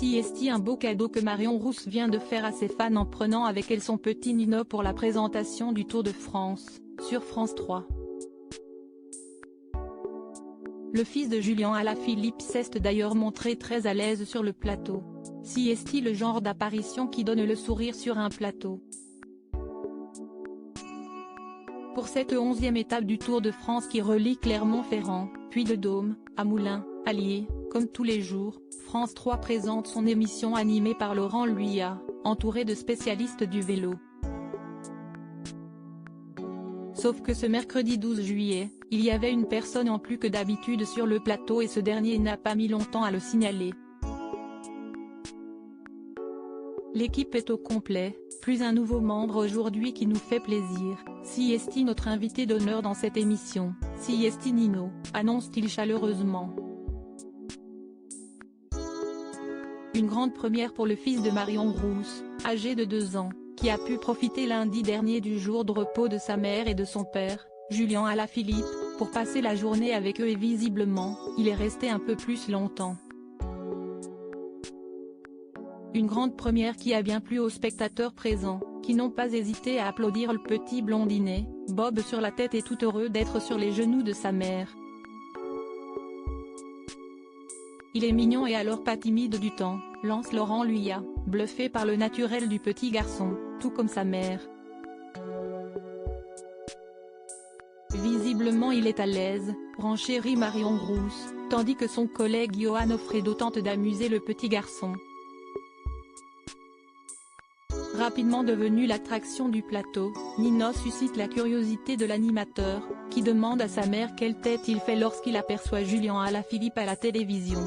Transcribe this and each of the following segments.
Si est un beau cadeau que Marion Rousse vient de faire à ses fans en prenant avec elle son petit Nino pour la présentation du Tour de France, sur France 3. Le fils de Julien Alaphilippe s'est d'ailleurs montré très à l'aise sur le plateau. Si est le genre d'apparition qui donne le sourire sur un plateau. Pour cette 11e étape du Tour de France qui relie Clermont-Ferrand, Puy-de-Dôme, à Moulins, Allier, comme tous les jours, France 3 présente son émission animée par Laurent Luyat, entouré de spécialistes du vélo. Sauf que ce mercredi 12 juillet, il y avait une personne en plus que d'habitude sur le plateau et ce dernier n'a pas mis longtemps à le signaler. L'équipe est au complet, plus un nouveau membre aujourd'hui qui nous fait plaisir. Si est notre invité d'honneur dans cette émission, Si est Nino, annonce-t-il chaleureusement. Une grande première pour le fils de Marion Rousse, âgé de 2 ans, qui a pu profiter lundi dernier du jour de repos de sa mère et de son père, Julien Alaphilippe, pour passer la journée avec eux et visiblement, il est resté un peu plus longtemps. Une grande première qui a bien plu aux spectateurs présents, qui n'ont pas hésité à applaudir le petit blondinet, bob sur la tête et tout heureux d'être sur les genoux de sa mère. Il est mignon et alors pas timide du temps, lance Laurent Luyat, bluffé par le naturel du petit garçon, tout comme sa mère. Visiblement il est à l'aise, renchérit Marion Rousse, tandis que son collègue Johan Offredo tente d'amuser le petit garçon. Rapidement devenu l'attraction du plateau, Nino suscite la curiosité de l'animateur, qui demande à sa mère quelle tête il fait lorsqu'il aperçoit Julien Alaphilippe à la télévision.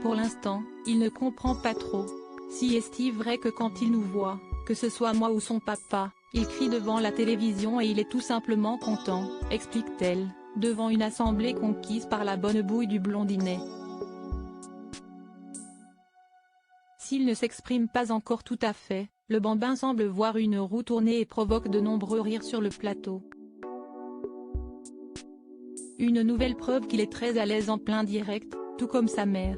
Pour l'instant, il ne comprend pas trop. Si est-il vrai que quand il nous voit, que ce soit moi ou son papa, il crie devant la télévision et il est tout simplement content, explique-t-elle, devant une assemblée conquise par la bonne bouille du blondinet. S'il ne s'exprime pas encore tout à fait, le bambin semble voir une roue tourner et provoque de nombreux rires sur le plateau. Une nouvelle preuve qu'il est très à l'aise en plein direct, tout comme sa mère.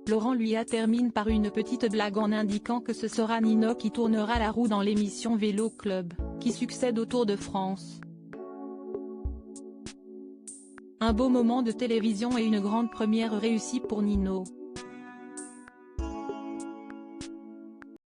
Laurent Luyat termine par une petite blague en indiquant que ce sera Nino qui tournera la roue dans l'émission Vélo Club, qui succède au Tour de France. Un beau moment de télévision et une grande première réussie pour Nino.